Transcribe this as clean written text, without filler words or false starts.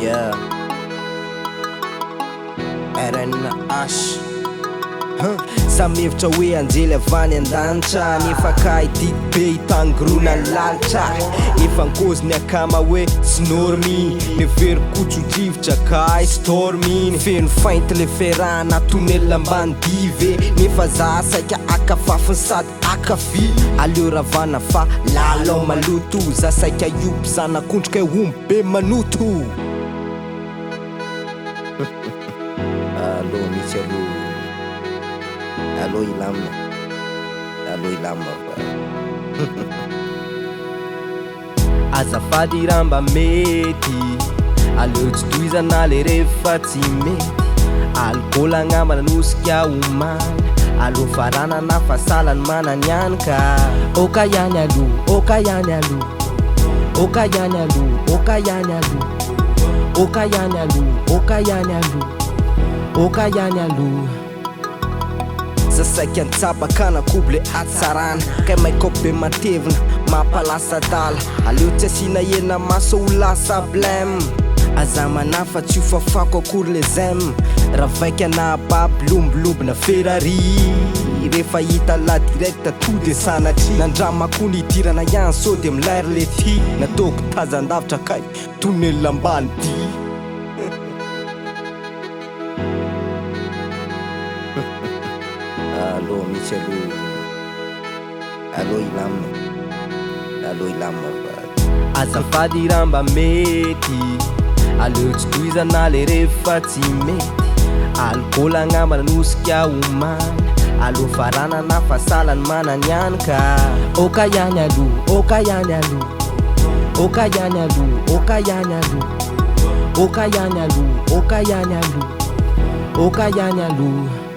Yeah. RNH. Samy hevitra hoe anjely avany an-danitra nefa ka ity be hitangorona ny lalitra efa ankoziny akama hoe tsy normy neverikotsodrivotra ka stormy feno fainty le ferana Tunel Ambanidia nefa za saika akafafiny sady akavy aleo ravana fa lalao maloto za saika iompy zanakondroka omby be manoto. Allo misy allo ilamina azafady ramba mety aleo tsy toizana le rehefa tsy mety alcool agnambana nosika omana allo farana na fahasalany manany ihany ka oka ihany alo oka ihany alo oka ihany alo oka ihany alo oka ihany alo oka ihany alo oka ihany alo sasaika antsabaka na koble atsarana kay maikope matevina mampalasa dala aleo tsy asina hena maso ho lasa blème aza manafa tsy hofafako akory le zem raha vaika na baby lombolobona Ferrari rehefa hita la directa to de sanatry nandramako ny idirana ihany so de milair le ty nataoko tazan-davitra kay Tunel Ambanidia. Allo misy allo ilamina azafady ramba mety aleo tsy toizana le rehefa tsy mety alcool agnambana nosika omana allo farana na fahasalany manany ihany ka oka ihany alo oka ihany alo oka ihany alo oka ihany alo oka ihany alo oka ihany alo oka ihany alo